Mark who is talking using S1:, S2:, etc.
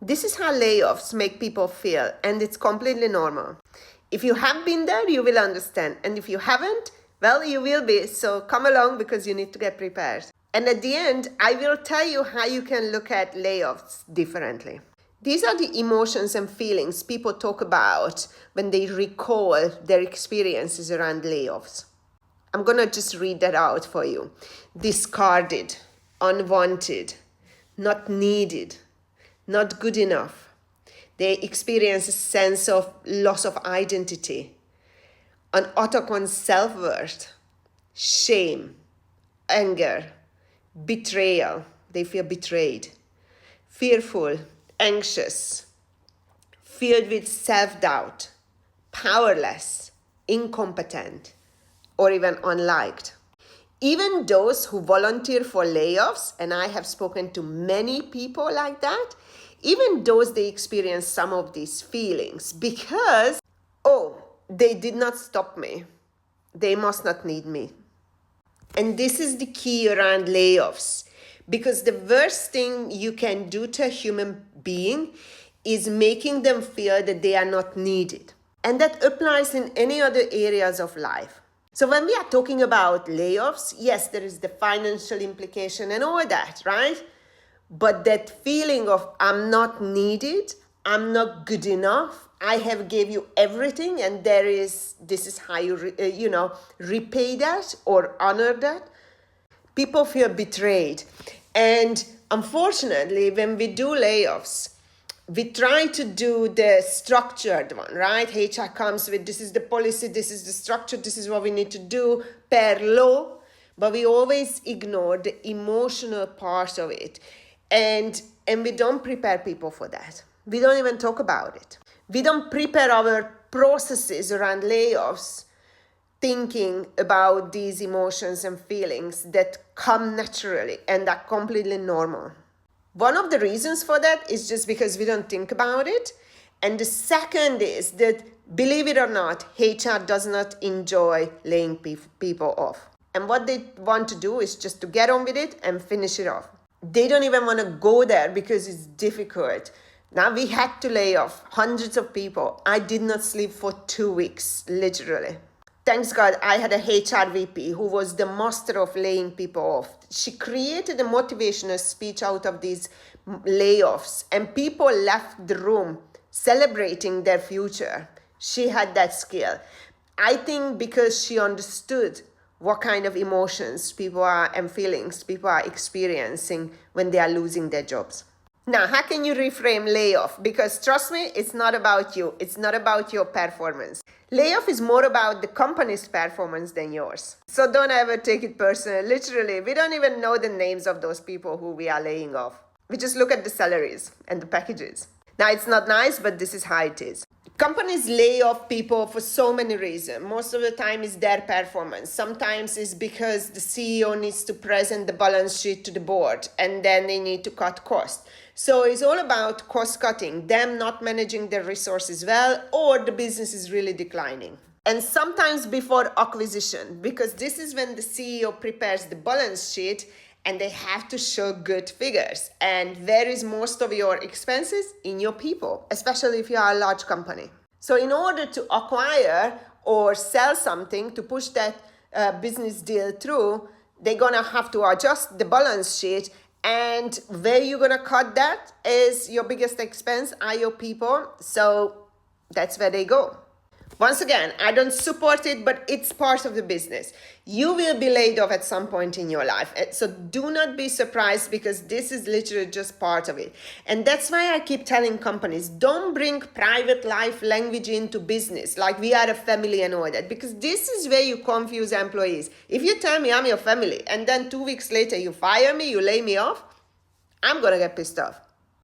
S1: This is how layoffs make people feel, and it's completely normal. If you have been there, you will understand. And if you haven't, well, you will be. So come along because you need to get prepared. And at the end, I will tell you how you can look at layoffs differently. These are the emotions and feelings people talk about when they recall their experiences around layoffs. I'm going to just read that out for you. Discarded, unwanted, not needed, not good enough. They experience a sense of loss of identity, an attack on self-worth, shame, anger, betrayal. They feel betrayed, fearful, anxious, filled with self-doubt, powerless, incompetent, or even unliked. Even those who volunteer for layoffs, and I have spoken to many people like that, even those they experience some of these feelings because, they did not stop me. They must not need me. And this is the key around layoffs, because the worst thing you can do to a human being is making them feel that they are not needed. And that applies in any other areas of life. So when we are talking about layoffs, yes, there is the financial implication and all that, right? But that feeling of I'm not needed, I'm not good enough, I have gave you everything, and this is how you repay that or honor that. People feel betrayed. And unfortunately, when we do layoffs, we try to do the structured one, right? HR comes with, this is the policy, this is the structure, this is what we need to do per law. But we always ignore the emotional part of it. And we don't prepare people for that. We don't even talk about it. We don't prepare our processes around layoffs thinking about these emotions and feelings that come naturally and are completely normal. One of the reasons for that is just because we don't think about it. And the second is that, believe it or not, HR does not enjoy laying people off. And what they want to do is just to get on with it and finish it off. They don't even want to go there because it's difficult. Now we had to lay off hundreds of people. I did not sleep for 2 weeks, literally. Thanks God, I had a HR VP who was the master of laying people off. She created a motivational speech out of these layoffs, and people left the room celebrating their future. She had that skill. I think because she understood what kind of emotions people are and feelings people are experiencing when they are losing their jobs. Now, how can you reframe layoff? Because trust me, it's not about you. It's not about your performance. Layoff is more about the company's performance than yours. So don't ever take it personal. Literally, we don't even know the names of those people who we are laying off. We just look at the salaries and the packages. Now, it's not nice, but this is how it is. Companies lay off people for so many reasons. Most of the time it's their performance. Sometimes it's because the CEO needs to present the balance sheet to the board and then they need to cut costs. So it's all about cost cutting, them not managing their resources well, or the business is really declining. And sometimes before acquisition, because this is when the CEO prepares the balance sheet and they have to show good figures. And where is most of your expenses? In your people, especially if you are a large company. So in order to acquire or sell something, to push that business deal through, they're gonna have to adjust the balance sheet. And where you're gonna cut that is your biggest expense are your people. So that's where they go. Once again, I don't support it, but it's part of the business. You will be laid off at some point in your life. So do not be surprised, because this is literally just part of it. And that's why I keep telling companies, don't bring private life language into business, like we are a family and all that, because this is where you confuse employees. If you tell me I'm your family and then 2 weeks later you fire me, you lay me off, I'm gonna get pissed off.